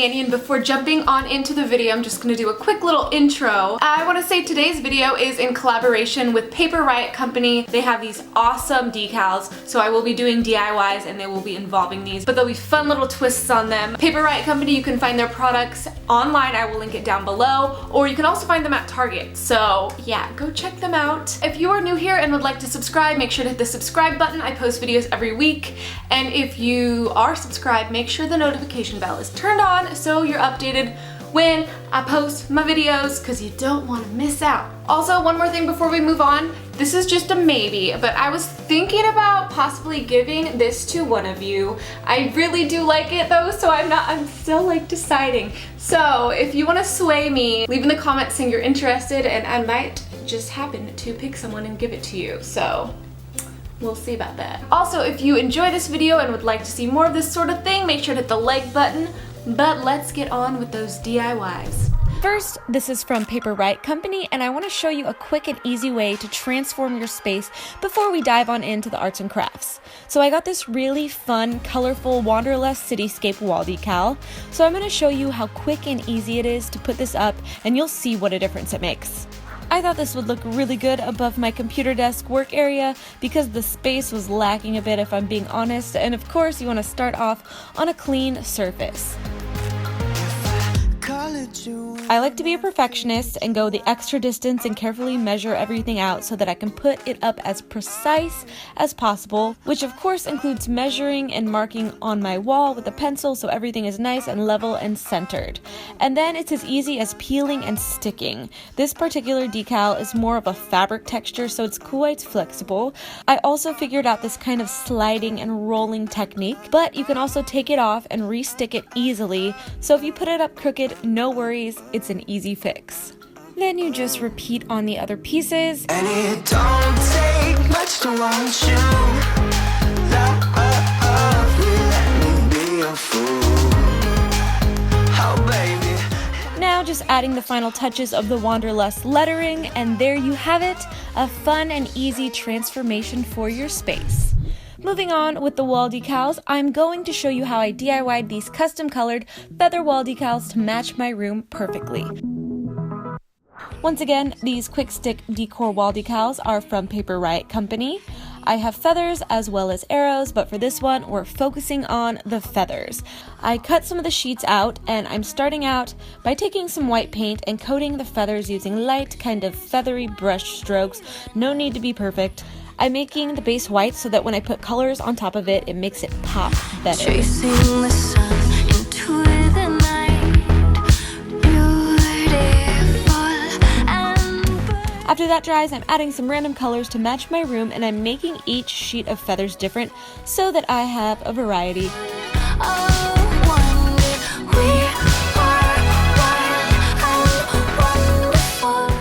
Annie, and before jumping on into the video, I'm just going to do a quick little intro. I want to say today's video is in collaboration with Paper Riot Company. They have these awesome decals, so I will be doing DIYs and they will be involving these, but there'll be fun little twists on them. Paper Riot Company, you can find their products online, I will link it down below, or you can also find them at Target, so yeah, go check them out. If you are new here and would like to subscribe, make sure to hit the subscribe button. I post videos every week, and if you are subscribed, make sure the notification bell is turned on so you're updated when I post my videos, because you don't want to miss out. Also, one more thing before we move on. This is just a maybe, but I was thinking about possibly giving this to one of you. I really do like it though, so I'm still like deciding. So if you want to sway me, leave in the comments saying you're interested, and I might just happen to pick someone and give it to you. So we'll see about that. Also, if you enjoy this video and would like to see more of this sort of thing, make sure to hit the like button. But let's get on with those DIYs. First, this is from Paper Riot Company, and I want to show you a quick and easy way to transform your space before we dive on into the arts and crafts. So I got this really fun, colorful Wanderlust Cityscape wall decal. So I'm going to show you how quick and easy it is to put this up, and you'll see what a difference it makes. I thought this would look really good above my computer desk work area because the space was lacking a bit, if I'm being honest, and of course you want to start off on a clean surface. I like to be a perfectionist and go the extra distance and carefully measure everything out so that I can put it up as precise as possible, which of course includes measuring and marking on my wall with a pencil so everything is nice and level and centered. And then it's as easy as peeling and sticking. This particular decal is more of a fabric texture, so it's quite flexible. I also figured out this kind of sliding and rolling technique, but you can also take it off and re-stick it easily, so if you put it up crooked, no worries, it's an easy fix. Then you just repeat on the other pieces. And it don't take much to want you. Love, let me be a fool. Oh, baby. Now just adding the final touches of the Wanderlust lettering, and there you have it, a fun and easy transformation for your space. Moving on with the wall decals, I'm going to show you how I DIY'd these custom colored feather wall decals to match my room perfectly. Once again, these quick stick DECOR wall decals are from Paper Riot Company. I have feathers as well as arrows, but for this one, we're focusing on the feathers. I cut some of the sheets out, and I'm starting out by taking some white paint and coating the feathers using light, kind of feathery brush strokes. No need to be perfect. I'm making the base white so that when I put colors on top of it, it makes it pop better. Chasing the sun into the night, beautiful and After that dries, I'm adding some random colors to match my room, and I'm making each sheet of feathers different so that I have a variety.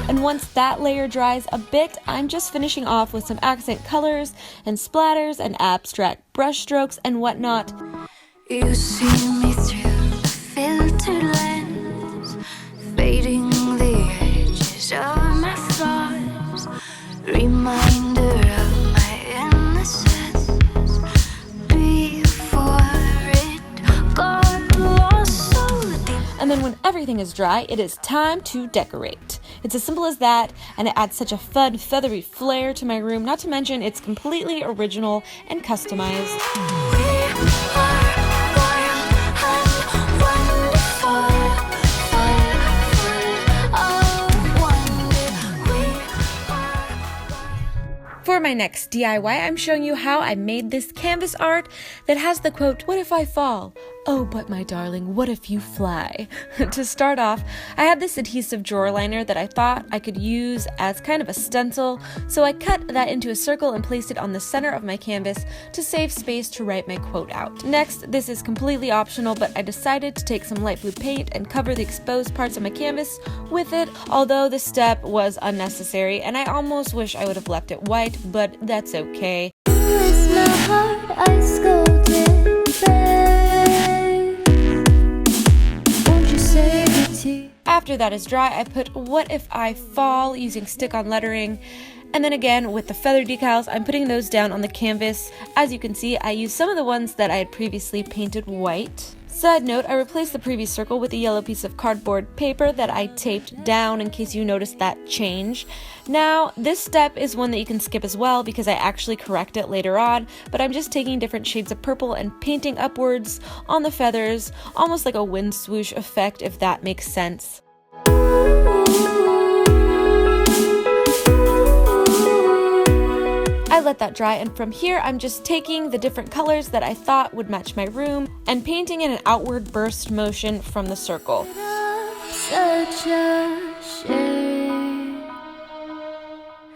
And once that layer dries a bit, I'm just finishing off with some accent colors and splatters and abstract brush strokes and whatnot. you see me through a filtered lens, fading the edges of my flaws, reminder of my innocence before it got lost so deep. And then when everything is dry, it is time to decorate. It's as simple as that, and it adds such a fun, feathery flair to my room, not to mention it's completely original and customized. For my next DIY, I'm showing you how I made this canvas art that has the quote, "What if I fall? Oh, but my darling, what if you fly?" To start off, I had this adhesive drawer liner that I thought I could use as kind of a stencil, so I cut that into a circle and placed it on the center of my canvas to save space to write my quote out. Next, this is completely optional, but I decided to take some light blue paint and cover the exposed parts of my canvas with it, although this step was unnecessary, and I almost wish I would have left it white, but that's okay. It's my heart I scolded, babe. Won't you save it to? After that is dry, I put "What if I fall" using stick-on lettering, and then again with the feather decals, I'm putting those down on the canvas. As you can see, I used some of the ones that I had previously painted white. Side note, I replaced the previous circle with a yellow piece of cardboard paper that I taped down in case you noticed that change. Now, this step is one that you can skip as well because I actually correct it later on, but I'm just taking different shades of purple and painting upwards on the feathers, almost like a wind swoosh effect, if that makes sense. I let that dry, and from here I'm just taking the different colors that I thought would match my room and painting in an outward burst motion from the circle. Such a shame.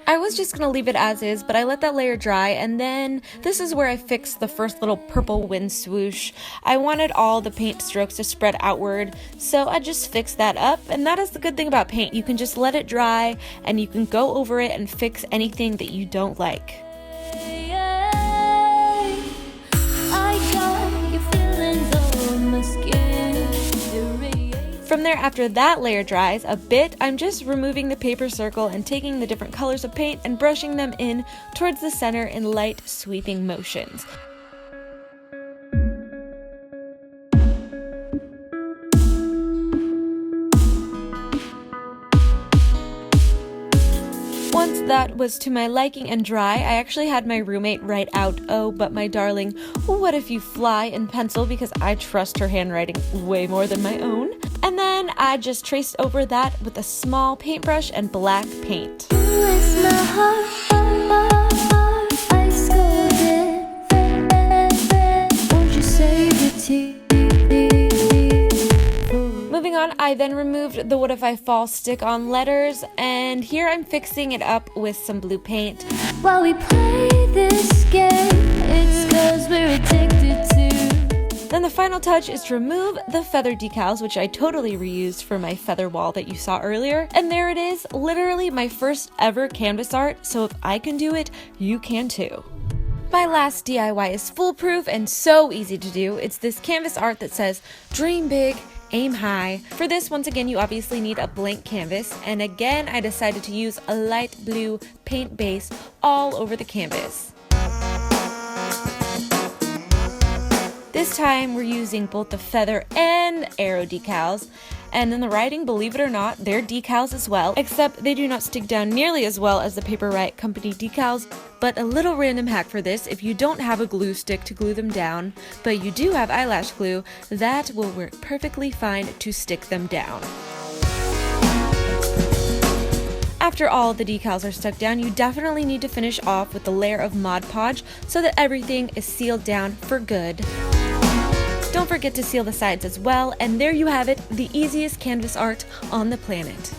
I was just gonna leave it as is, but I let that layer dry, and then this is where I fixed the first little purple wind swoosh. I wanted all the paint strokes to spread outward, so I just fixed that up, and that is the good thing about paint. You can just let it dry, and you can go over it and fix anything that you don't like. From there, after that layer dries a bit, I'm just removing the paper circle and taking the different colors of paint and brushing them in towards the center in light sweeping motions. Once that was to my liking and dry, I actually had my roommate write out, "Oh, but my darling, what if you fly," in pencil because I trust her handwriting way more than my own. And then I just traced over that with a small paintbrush and black paint. Bless my heart, I scolded. Won't you save the tea? Moving on, I then removed the "What If I Fall" stick-on letters, and here I'm fixing it up with some blue paint. While we play this game, it's 'cause we're addicted to. Then the final touch is to remove the feather decals, which I totally reused for my feather wall that you saw earlier. And there it is, literally my first ever canvas art, so if I can do it, you can too. My last DIY is foolproof and so easy to do. It's this canvas art that says, "Dream big, aim high." For this, once again, you obviously need a blank canvas, and again, I decided to use a light blue paint base all over the canvas. This time we're using both the feather and arrow decals, and in the writing, believe it or not, they're decals as well, except they do not stick down nearly as well as the Paper Right Company decals. But a little random hack for this: if you don't have a glue stick to glue them down, but you do have eyelash glue, that will work perfectly fine to stick them down. After all the decals are stuck down, you definitely need to finish off with a layer of Mod Podge so that everything is sealed down for good. Don't forget to seal the sides as well, and there you have it, the easiest canvas art on the planet.